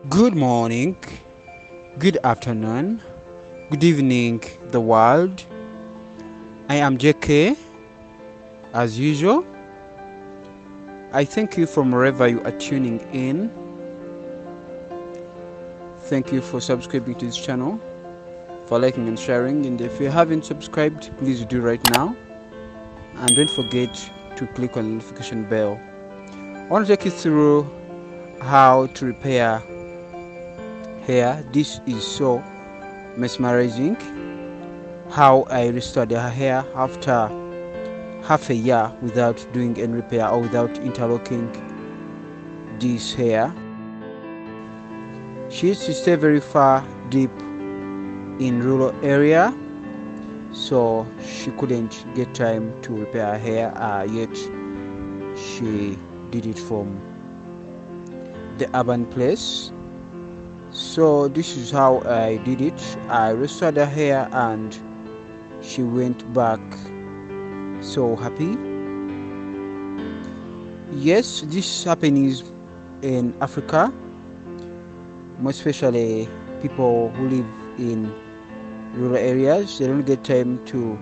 Good morning, good afternoon, good evening, the world. I am JK. As usual, I thank you from wherever you are tuning in. Thank you for subscribing to this channel, for liking and sharing. And if you haven't subscribed, please do right now. And don't forget to click on the notification bell. I want to take you through how to repair hair. This is so mesmerizing. How I restored her hair after half a year without doing any repair or without interlocking this hair. She used to stay very far deep in rural area, so she couldn't get time to repair her hair, yet she did it from the urban place. So this is how I did it. I restored her hair and she went back so happy. Yes, this happens in Africa, most especially people who live in rural areas. They don't get time to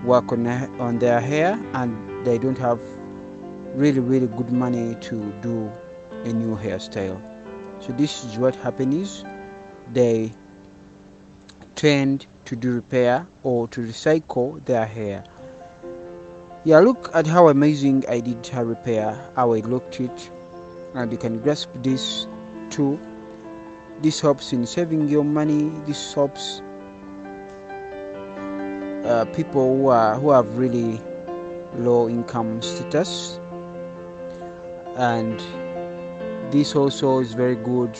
work on their hair, and they don't have really good money to do a new hairstyle. So this is what happens. They tend to do repair or to recycle their hair. Yeah, look at how amazing I did her repair, how I looked it, and you can grasp this too. This helps in saving your money. This helps people who have really low income status, and this also is very good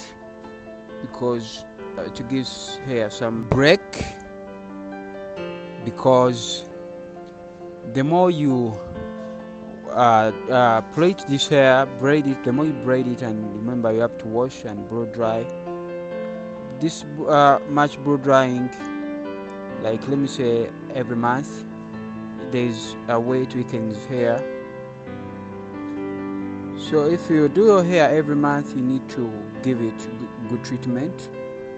because to give hair some break, because the more you plait this hair, braid it, the more you braid it, and remember you have to wash and blow dry. This much blow drying, like let me say every month, there's a way to weaken this hair. So if you do your hair every month, you need to give it good treatment.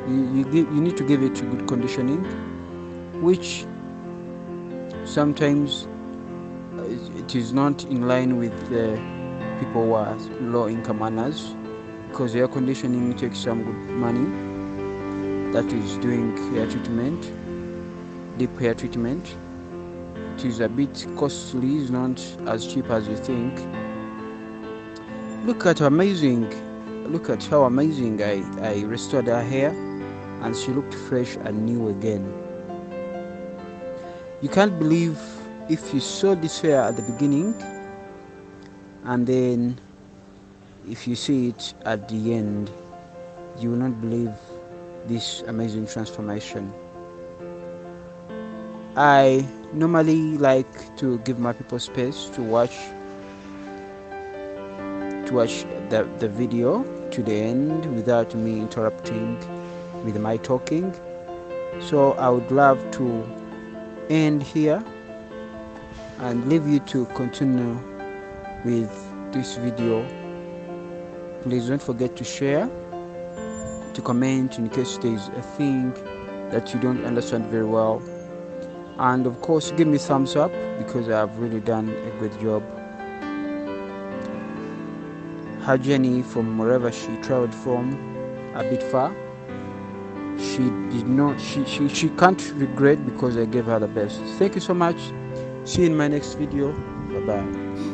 You need to give it good conditioning, which sometimes it is not in line with people who are low income earners, because hair conditioning takes some good money. That is doing hair treatment, deep hair treatment. It is a bit costly, it's not as cheap as you think. Look at how amazing I restored her hair, and she looked fresh and new again. You can't believe, if you saw this hair at the beginning and then if you see it at the end, you will not believe this amazing transformation. I normally like to give my people space to watch the video to the end without me interrupting with my talking. So I would love to end here and leave you to continue with this video. Please don't forget to share, to comment in case there is a thing that you don't understand very well, and of course give me thumbs up because I have really done a good job. Her journey from wherever she traveled from, a bit far, she can't regret because I gave her the best. Thank you so much. See you in my next video. Bye bye.